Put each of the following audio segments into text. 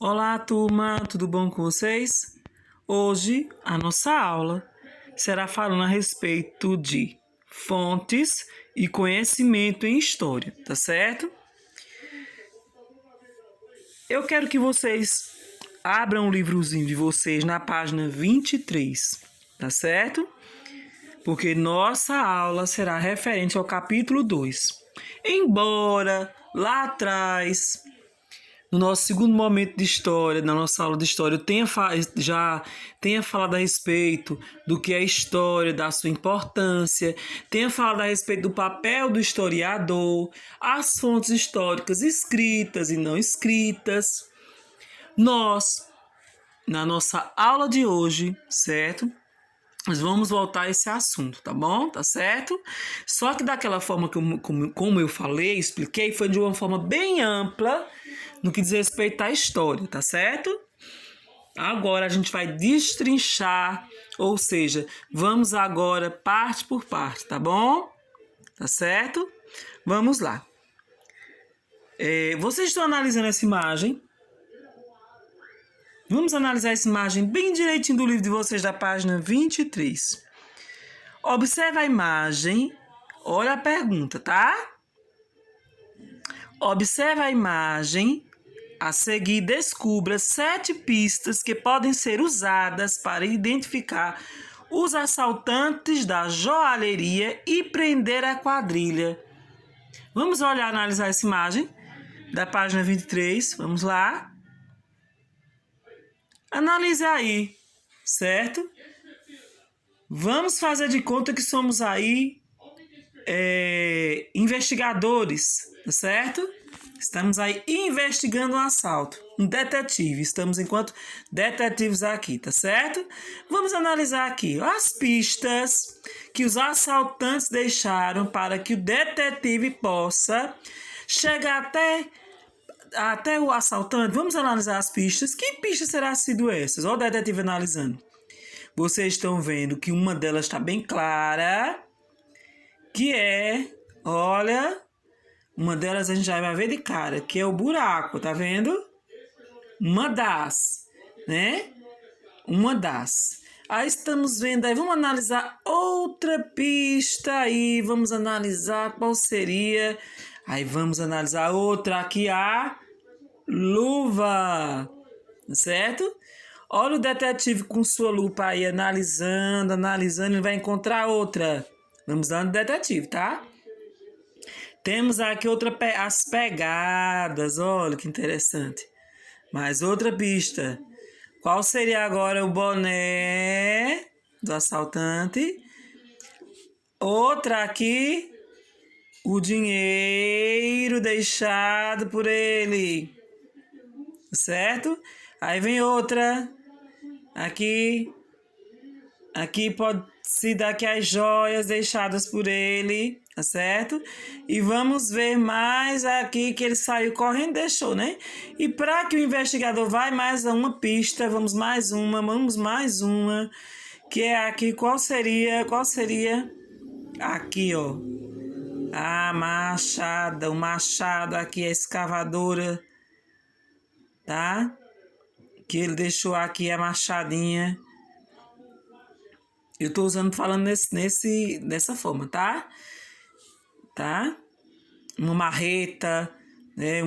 Olá, turma, tudo bom com vocês? Hoje a nossa aula será falando a respeito de fontes e conhecimento em história, tá certo? Eu quero que vocês abram o livrozinho de vocês na página 23, tá certo? Porque nossa aula será referente ao capítulo 2. Embora lá atrás, no nosso segundo momento de história, na nossa aula de história, eu já tenha falado a respeito do que é história, da sua importância, tenha falado a respeito do papel do historiador, as fontes históricas escritas e não escritas. Nós, na nossa aula de hoje, certo? Nós vamos voltar a esse assunto, tá bom? Tá certo? Só que daquela forma que como eu falei, expliquei, foi de uma forma bem ampla no que diz respeito à história, tá certo? Agora a gente vai destrinchar, ou seja, vamos agora parte por parte, tá bom? Tá certo? Vamos lá. Vocês estão analisando essa imagem? Vamos analisar essa imagem bem direitinho do livro de vocês, da página 23. Observe a imagem, olha a pergunta, tá? Observe a imagem, a seguir descubra 7 pistas que podem ser usadas para identificar os assaltantes da joalheria e prender a quadrilha. Vamos olhar, analisar essa imagem da página 23, vamos lá. Analise aí, certo? Vamos fazer de conta que somos aí investigadores, tá certo? Estamos aí investigando um assalto. Um detetive. Estamos enquanto detetives aqui, tá certo? Vamos analisar aqui as pistas que os assaltantes deixaram para que o detetive possa chegar até o assaltante. Vamos analisar as pistas. Que pistas serão sido essas? Olha o detetive analisando. Vocês estão vendo que uma delas está bem clara, que é, olha, uma delas a gente já vai ver de cara, que é o buraco, tá vendo? Uma das, né? Uma das. Aí estamos vendo, aí vamos analisar outra pista aí, vamos analisar qual seria. Aí vamos analisar outra aqui, a luva, certo? Olha o detetive com sua lupa aí, analisando, ele vai encontrar outra. Vamos dar no detetive, tá? Temos aqui as pegadas, olha que interessante. Mais outra pista. Qual seria agora o boné do assaltante? Outra aqui, o dinheiro deixado por ele. Certo? Aí vem outra. Aqui pode se dar aqui as joias deixadas por ele, tá certo? E vamos ver mais aqui que ele saiu correndo e deixou, né? E para que o investigador vá mais a uma pista, vamos mais uma, que é aqui, qual seria? Aqui, ó. A machada, o machado aqui, a escavadora, tá? Que ele deixou aqui a machadinha. Eu tô falando dessa forma, tá? Tá? Uma marreta, né?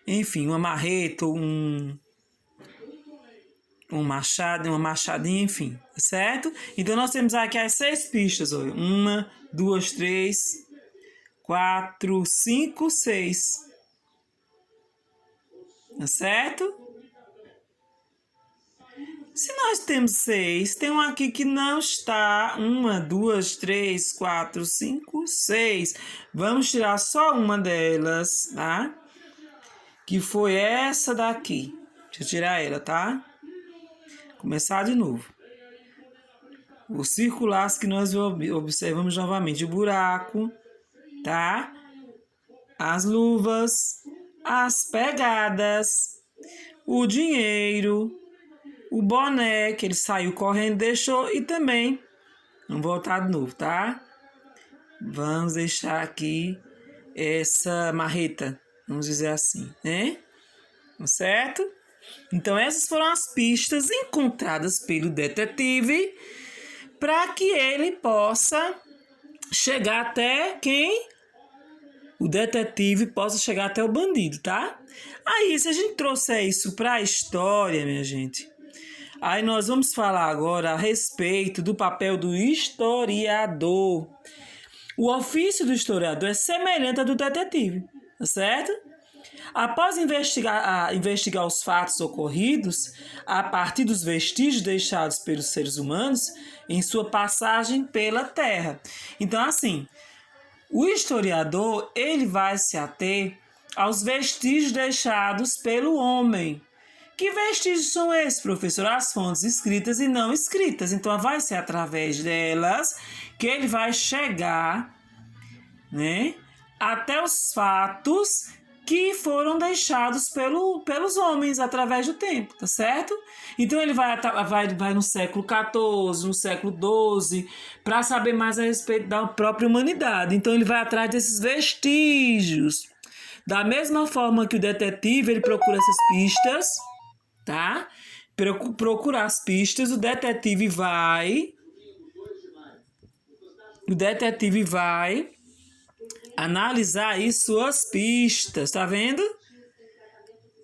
Enfim, uma marreta, um machado, uma machadinha, enfim, certo? Então nós temos aqui as 6 pistas, olha. 1, 2, 3, 4, 5, 6. Tá certo? Se nós temos 6, tem um aqui que não está. 1, 2, 3, 4, 5, 6. Vamos tirar só uma delas, tá? Que foi essa daqui. Deixa eu tirar ela, tá? Começar de novo. Os circulares que nós observamos novamente. O buraco, tá? As luvas, as pegadas, o dinheiro, o boné, que ele saiu correndo, deixou, e também, vamos voltar de novo, tá? Vamos deixar aqui essa marreta, vamos dizer assim, né? certo? Então essas foram as pistas encontradas pelo detetive para que ele possa chegar até quem? O detetive possa chegar até o bandido, tá? Aí, se a gente trouxer isso para a história, minha gente, aí nós vamos falar agora a respeito do papel do historiador. O ofício do historiador é semelhante ao do detetive, tá certo? Após investigar os fatos ocorridos a partir dos vestígios deixados pelos seres humanos em sua passagem pela Terra. Então, assim, o historiador ele vai se ater aos vestígios deixados pelo homem. Que vestígios são esses, professor? As fontes escritas e não escritas. Então, vai ser através delas que ele vai chegar, né, até os fatos que foram deixados pelos homens através do tempo, tá certo? Então ele vai no século XIV, no século XII, para saber mais a respeito da própria humanidade. Então ele vai atrás desses vestígios. Da mesma forma que o detetive, ele procura essas pistas, tá? Procurar as pistas, o detetive vai analisar aí suas pistas, tá vendo?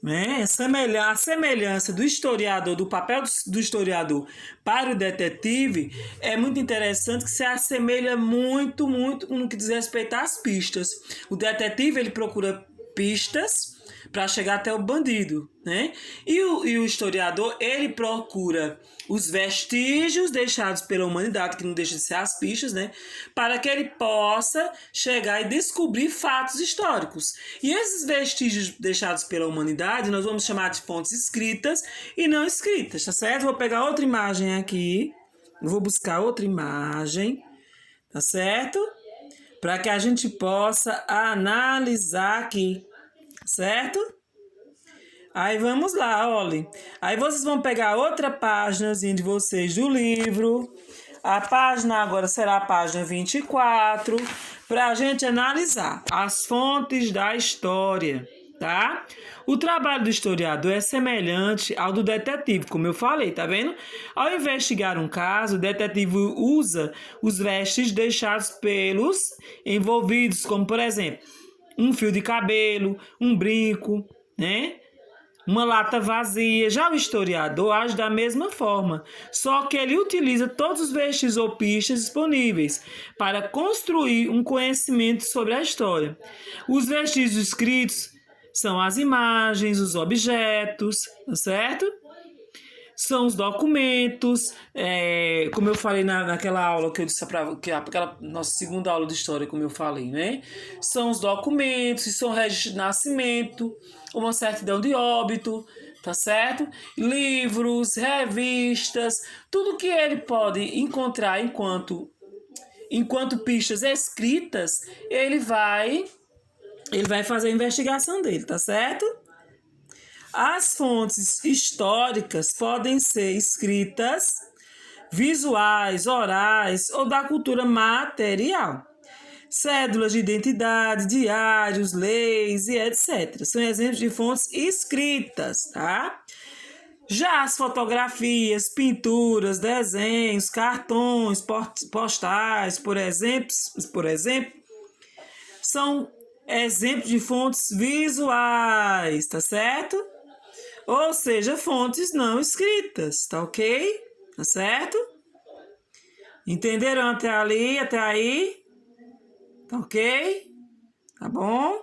Né? A semelhança do historiador, do papel do historiador para o detetive é muito interessante, que se assemelha muito no que diz respeito às pistas. O detetive ele procura pistas para chegar até o bandido, né? E o historiador ele procura os vestígios deixados pela humanidade, que não deixa de ser as pistas, né? Para que ele possa chegar e descobrir fatos históricos. E esses vestígios deixados pela humanidade nós vamos chamar de fontes escritas e não escritas, tá certo? Vou pegar outra imagem aqui, vou buscar outra imagem, tá certo? Para que a gente possa analisar aqui, certo? Aí vamos lá, olhem. Aí vocês vão pegar outra páginazinha de vocês do livro. A página agora será a página 24, para a gente analisar as fontes da história, tá? O trabalho do historiador é semelhante ao do detetive, como eu falei, tá vendo? Ao investigar um caso, o detetive usa os vestígios deixados pelos envolvidos, como por exemplo, um fio de cabelo, um brinco, né? Uma lata vazia. Já o historiador age da mesma forma, só que ele utiliza todos os vestígios ou pistas disponíveis para construir um conhecimento sobre a história. Os vestígios escritos são as imagens, os objetos, tá certo? São os documentos, como eu falei naquela aula que eu disse aquela nossa segunda aula de história, como eu falei, né? São os documentos, são registros de nascimento, uma certidão de óbito, tá certo? Livros, revistas, tudo que ele pode encontrar enquanto pistas escritas, ele vai fazer a investigação dele, tá certo? As fontes históricas podem ser escritas, visuais, orais ou da cultura material. Cédulas de identidade, diários, leis e etc. São exemplos de fontes escritas, tá? Já as fotografias, pinturas, desenhos, cartões, postais, por exemplo, são exemplos de fontes visuais, tá certo? Ou seja, fontes não escritas, tá ok? Tá certo? Entenderam até ali, até aí? Tá ok? Tá bom?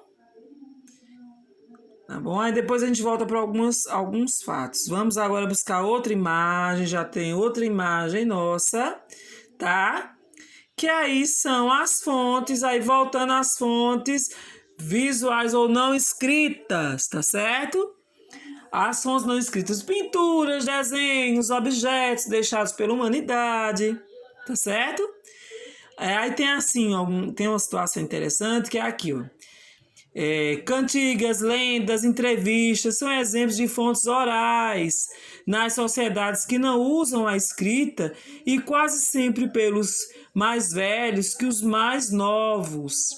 Tá bom? Aí depois a gente volta para alguns fatos. Vamos agora buscar outra imagem, já tem outra imagem nossa, tá? Que aí são as fontes, aí voltando às fontes visuais ou não escritas, tá certo? As fontes não escritas, pinturas, desenhos, objetos deixados pela humanidade, tá certo? Aí tem assim, tem uma situação interessante que é aqui, ó. Cantigas, lendas, entrevistas são exemplos de fontes orais nas sociedades que não usam a escrita e quase sempre pelos mais velhos que os mais novos.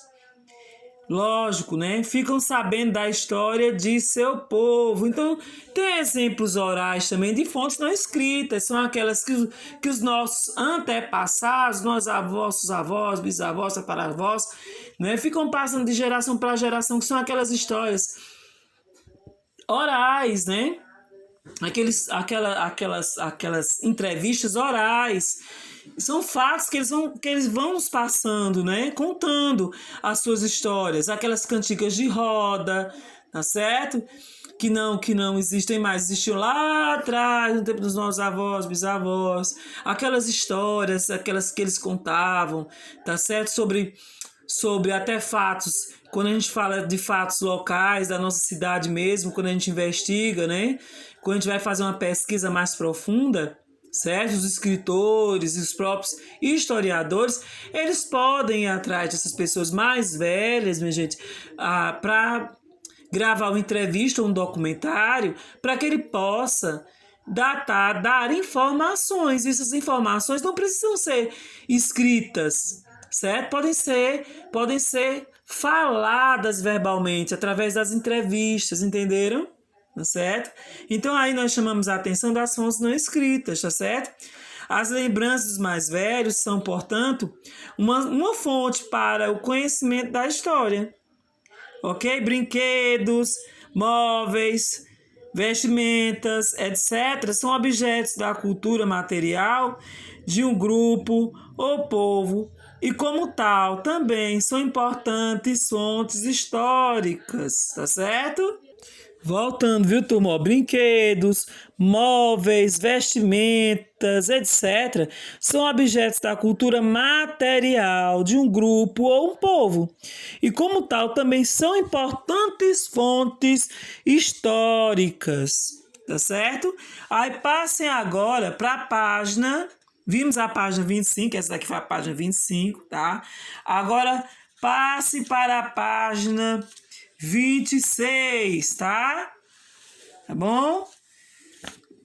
Lógico, né? Ficam sabendo da história de seu povo. Então, tem exemplos orais também de fontes não escritas. São aquelas que os nossos antepassados, nossos avós, bisavós, tataravós, né? Ficam passando de geração para geração, que são aquelas histórias orais, né? Aquelas entrevistas orais. São fatos que eles vão nos passando, né? Contando as suas histórias, aquelas cantigas de roda, tá certo? Que não existem mais, existiam lá atrás, no tempo dos nossos avós, bisavós, aquelas histórias, aquelas que eles contavam, tá certo? Sobre até fatos, quando a gente fala de fatos locais da nossa cidade mesmo, quando a gente investiga, né? Quando a gente vai fazer uma pesquisa mais profunda, certo? Os escritores e os próprios historiadores, eles podem ir atrás dessas pessoas mais velhas, minha gente, para gravar uma entrevista ou um documentário, para que ele possa dar informações. E essas informações não precisam ser escritas, certo? Podem ser faladas verbalmente através das entrevistas, entenderam? Tá certo? Então aí nós chamamos a atenção das fontes não escritas, tá certo? As lembranças dos mais velhos são, portanto, uma fonte para o conhecimento da história. Ok? Brinquedos, móveis, vestimentas, etc., são objetos da cultura material de um grupo ou povo e, como tal, também são importantes fontes históricas, tá certo? Voltando, viu, turma? Brinquedos, móveis, vestimentas, etc., são objetos da cultura material de um grupo ou um povo. E, como tal, também são importantes fontes históricas. Tá certo? Aí passem agora para a página. Vimos a página 25, essa daqui foi a página 25, tá? Agora passe para a página 26, tá? Tá bom?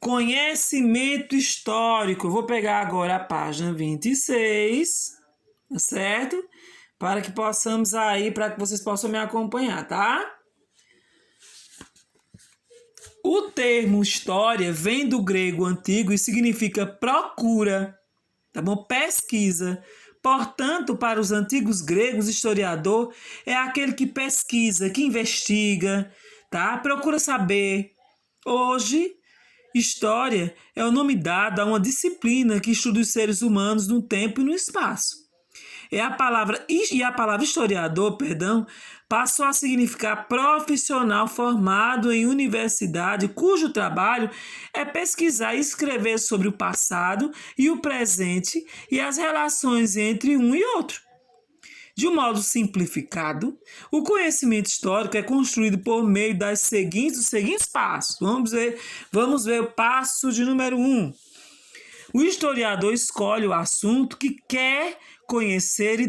Conhecimento histórico. Eu vou pegar agora a página 26, tá certo? Para que possamos aí, para que vocês possam me acompanhar, tá? O termo história vem do grego antigo e significa procura, tá bom? Pesquisa. Portanto, para os antigos gregos, historiador é aquele que pesquisa, que investiga, tá? Procura saber. Hoje, história é o nome dado a uma disciplina que estuda os seres humanos no tempo e no espaço. A palavra historiador, passou a significar profissional formado em universidade, cujo trabalho é pesquisar e escrever sobre o passado e o presente e as relações entre um e outro. De um modo simplificado, o conhecimento histórico é construído por meio dos seguintes passos. Vamos ver o passo de número 1. O historiador escolhe o assunto que quer conhecer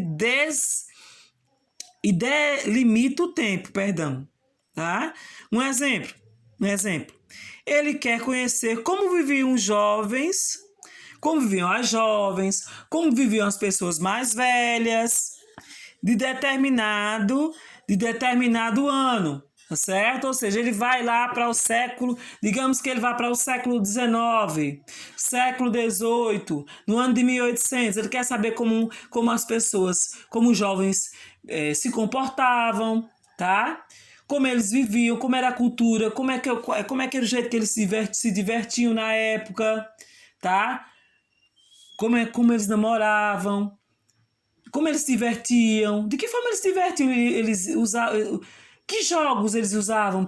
e delimita o tempo, tá? Um exemplo. Ele quer conhecer como viviam os jovens, como viviam as jovens, como viviam as pessoas mais velhas de determinado ano, tá certo? Ou seja, ele vai lá para o século, digamos que ele vai para o século XIX, século XVIII, no ano de 1800, ele quer saber como as pessoas, como os jovens se comportavam, tá? Como eles viviam, como era a cultura, como é que era o jeito que eles se divertiam na época, tá? Como eles namoravam, como eles se divertiam, de que forma eles se divertiam, eles usavam, que jogos eles usavam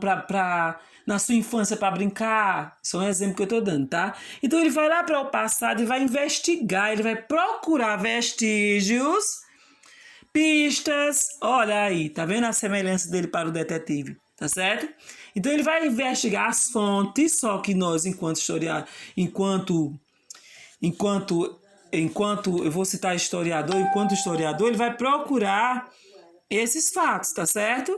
na sua infância para brincar. Isso é um exemplo que eu estou dando, tá? Então ele vai lá para o passado e vai investigar, ele vai procurar vestígios, pistas. Olha aí, tá vendo a semelhança dele para o detetive, tá certo? Então ele vai investigar as fontes, só que nós, enquanto eu vou citar historiador, enquanto historiador, ele vai procurar esses fatos, tá certo?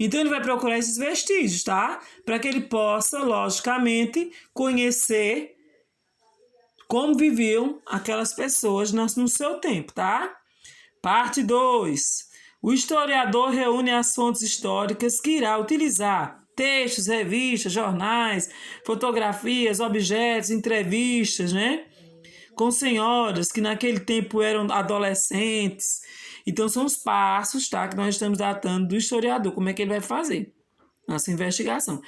Então ele vai procurar esses vestígios, tá? Para que ele possa, logicamente, conhecer como viviam aquelas pessoas no seu tempo, tá? Parte 2. O historiador reúne as fontes históricas que irá utilizar: textos, revistas, jornais, fotografias, objetos, entrevistas, né? Com senhoras que naquele tempo eram adolescentes. Então, são os passos, tá, que nós estamos datando do historiador, como é que ele vai fazer nossa investigação.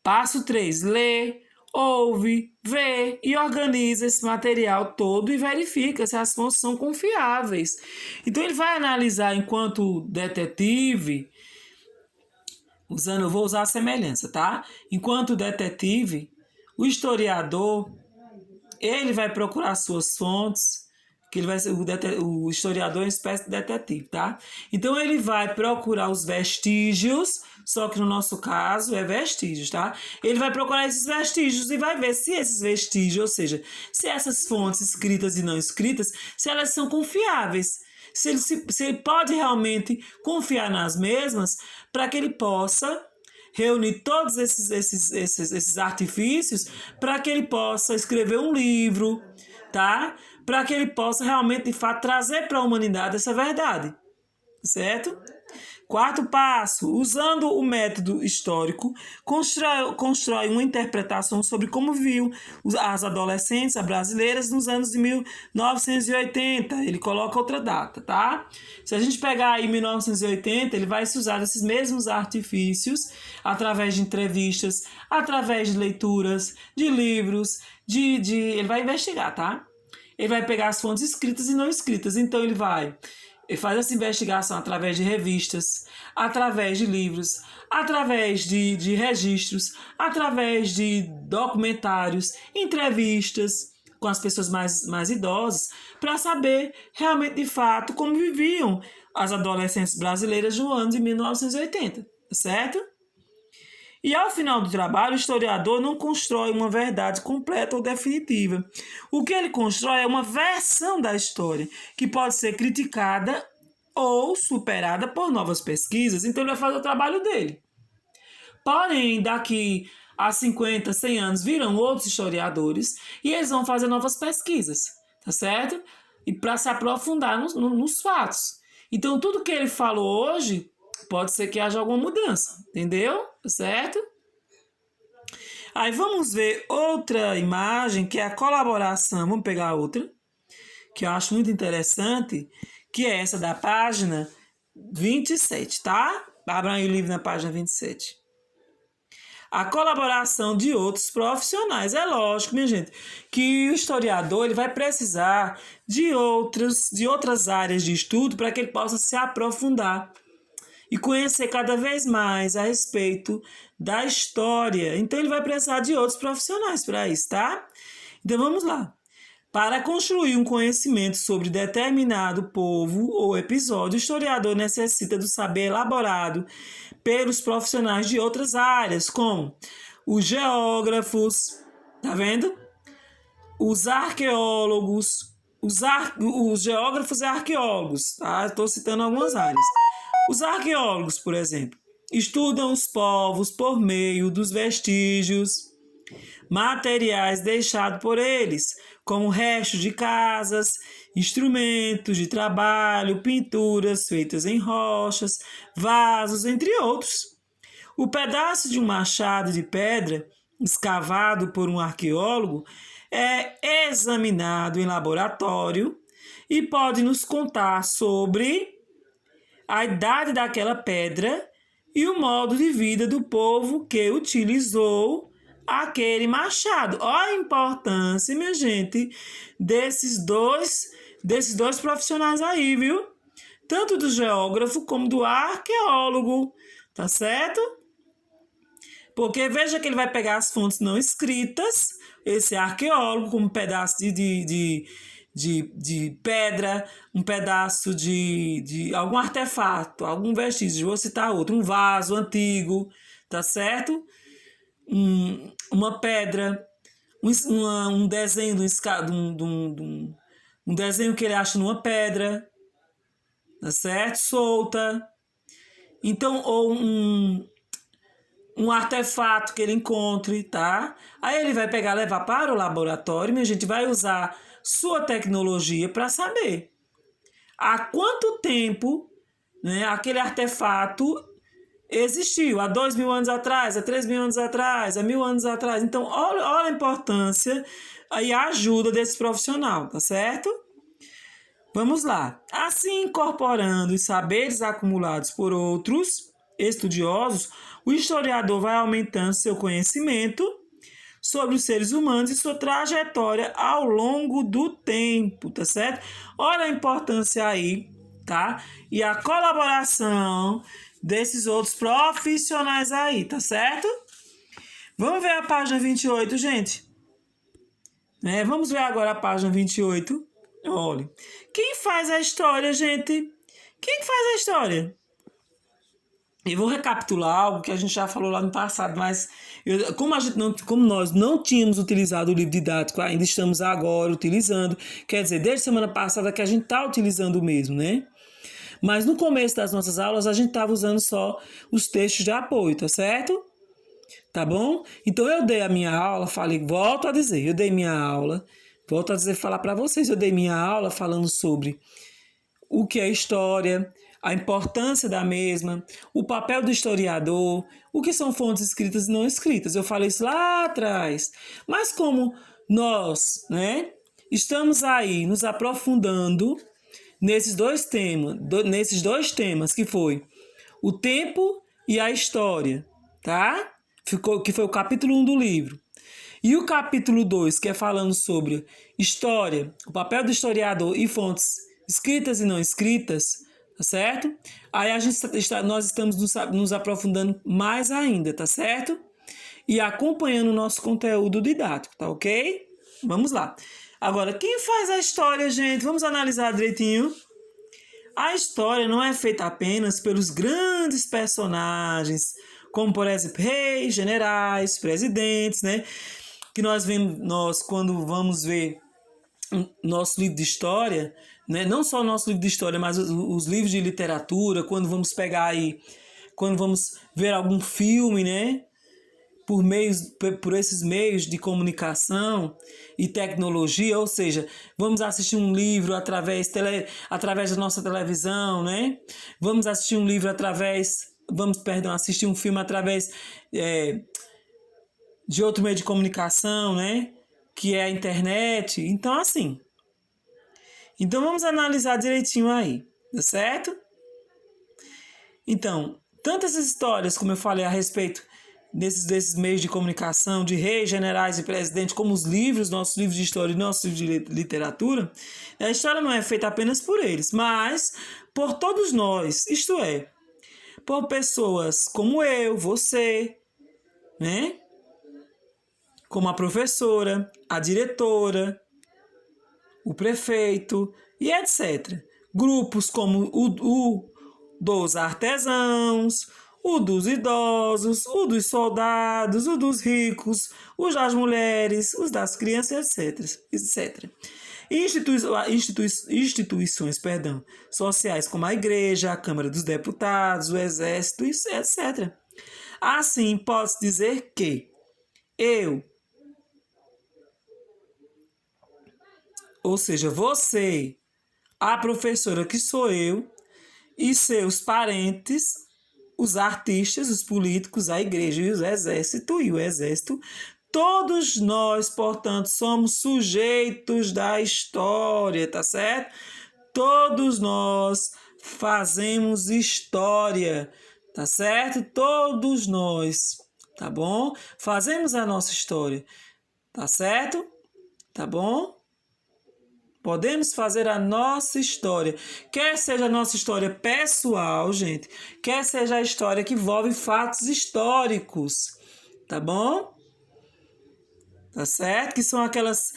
Passo 3, lê, ouve, vê e organiza esse material todo e verifica se as fontes são confiáveis. Então, ele vai analisar enquanto detetive, eu vou usar a semelhança, tá? Enquanto detetive, o historiador, ele vai procurar suas fontes, que ele vai ser o historiador é uma espécie de detetive, tá? Então ele vai procurar os vestígios, só que no nosso caso é vestígios, tá? Ele vai procurar esses vestígios e vai ver se esses vestígios, ou seja, se essas fontes escritas e não escritas, se elas são confiáveis. Se ele pode realmente confiar nas mesmas, para que ele possa reunir todos esses artifícios, para que ele possa escrever um livro, tá? Para que ele possa realmente, de fato, trazer para a humanidade essa verdade, certo? Quarto passo, usando o método histórico, constrói uma interpretação sobre como viu as adolescentes brasileiras nos anos de 1980. Ele coloca outra data, tá? Se a gente pegar aí 1980, ele vai se usar esses mesmos artifícios através de entrevistas, através de leituras, de livros, ele vai investigar, tá? Ele vai pegar as fontes escritas e não escritas. Então, ele faz essa investigação através de revistas, através de livros, através de registros, através de documentários, entrevistas com as pessoas mais idosas, para saber realmente, de fato, como viviam as adolescentes brasileiras no ano de 1980, certo? E ao final do trabalho, o historiador não constrói uma verdade completa ou definitiva. O que ele constrói é uma versão da história, que pode ser criticada ou superada por novas pesquisas. Então, ele vai fazer o trabalho dele. Porém, daqui a 50, 100 anos, virão outros historiadores e eles vão fazer novas pesquisas, tá certo? E para se aprofundar nos fatos. Então, tudo que ele falou hoje, pode ser que haja alguma mudança, entendeu? Certo? Aí vamos ver outra imagem, que é a colaboração. Vamos pegar outra, que eu acho muito interessante, que é essa da página 27, tá? Abra aí o livro na página 27. A colaboração de outros profissionais. É lógico, minha gente, que o historiador ele vai precisar de outras áreas de estudo para que ele possa se aprofundar e conhecer cada vez mais a respeito da história. Então, ele vai precisar de outros profissionais para isso, tá? Então, vamos lá. Para construir um conhecimento sobre determinado povo ou episódio, o historiador necessita do saber elaborado pelos profissionais de outras áreas, como os geógrafos, tá vendo? Os arqueólogos, os geógrafos e arqueólogos, tá? Estou citando algumas áreas. Os arqueólogos, por exemplo, estudam os povos por meio dos vestígios, materiais deixados por eles, como restos de casas, instrumentos de trabalho, pinturas feitas em rochas, vasos, entre outros. O pedaço de um machado de pedra, escavado por um arqueólogo, é examinado em laboratório e pode nos contar sobre a idade daquela pedra e o modo de vida do povo que utilizou aquele machado. Olha a importância, minha gente, desses dois profissionais aí, viu? Tanto do geógrafo como do arqueólogo, tá certo? Porque veja que ele vai pegar as fontes não escritas, esse arqueólogo, como um pedaço de pedra, um pedaço de algum artefato, algum vestígio, vou citar outro, um vaso antigo, tá certo? Uma pedra, um desenho um desenho que ele acha numa pedra, tá certo? Solta. Então, ou um artefato que ele encontre, tá? Aí ele vai pegar, levar para o laboratório e a gente vai usar sua tecnologia para saber há quanto tempo né? Aquele artefato existiu há 2.000 anos atrás, há 3.000 anos atrás, há 1.000 anos atrás. Então, olha a importância e a ajuda desse profissional, tá certo? Vamos lá. Assim, incorporando os saberes acumulados por outros estudiosos, o historiador vai aumentando seu conhecimento sobre os seres humanos e sua trajetória ao longo do tempo, tá certo? Olha a importância aí, tá? E a colaboração desses outros profissionais aí, tá certo? Vamos ver a página 28, gente. Vamos ver agora a página 28. Olha, quem faz a história, gente? Quem faz a história? Eu vou recapitular algo que a gente já falou lá no passado, mas como nós não tínhamos utilizado o livro didático, ainda estamos agora utilizando, quer dizer, desde semana passada que a gente está utilizando o mesmo, né? Mas no começo das nossas aulas a gente estava usando só os textos de apoio, tá certo? Tá bom? Então eu dei a minha aula, volto a dizer, eu dei minha aula, falar para vocês, eu dei minha aula falando sobre o que é história, a importância da mesma, o papel do historiador, o que são fontes escritas e não escritas. Eu falei isso lá atrás. Mas como nós, estamos aí nos aprofundando nesses dois temas, que foi o tempo e a história, tá? Que foi o capítulo 1 do livro. E o capítulo 2, que é falando sobre história, o papel do historiador e fontes escritas e não escritas, tá certo? Aí nós estamos nos aprofundando mais ainda, tá certo? E acompanhando o nosso conteúdo didático, tá ok? Vamos lá. Agora, quem faz a história, gente? Vamos analisar direitinho. A história não é feita apenas pelos grandes personagens, como, por exemplo, reis, generais, presidentes, né? Que nós quando vamos ver nosso livro de história, né? Não só o nosso livro de história, mas os livros de literatura, quando vamos ver algum filme, né? Por esses meios de comunicação e tecnologia, ou seja, vamos assistir um livro através da nossa televisão, né? Vamos assistir um livro assistir um filme através de outro meio de comunicação, né? Que é a internet. Então, assim. Então, vamos analisar direitinho aí, tá certo? Então, tantas histórias, como eu falei a respeito desses meios de comunicação, de reis, generais e presidentes, como os livros, nossos livros de história e nossos livros de literatura, a história não é feita apenas por eles, mas por todos nós, isto é, por pessoas como eu, você, né? Como a professora, a diretora, o prefeito e etc. Grupos como o dos artesãos, o dos idosos, o dos soldados, o dos ricos, os das mulheres, os das crianças, etc. Instituições sociais como a igreja, a Câmara dos Deputados, o Exército, etc. Assim, pode-se dizer que ou seja, você, a professora que sou eu, e seus parentes, os artistas, os políticos, a igreja e o exército, todos nós, portanto, somos sujeitos da história, tá certo? Todos nós fazemos história, tá certo? Todos nós, tá bom? Fazemos a nossa história, tá certo? Tá bom? Podemos fazer a nossa história, quer seja a nossa história pessoal, gente, quer seja a história que envolve fatos históricos, tá bom? Tá certo? Que são aqueles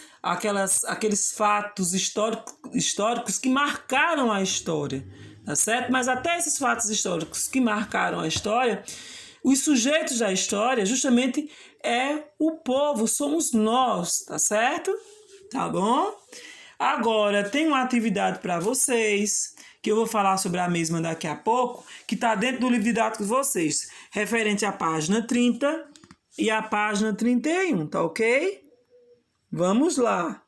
fatos históricos que marcaram a história, tá certo? Mas até esses fatos históricos que marcaram a história, os sujeitos da história justamente é o povo, somos nós, tá certo? Tá bom? Agora, tem uma atividade para vocês, que eu vou falar sobre a mesma daqui a pouco, que está dentro do livro didático de vocês, referente à página 30 e à página 31, tá ok? Vamos lá!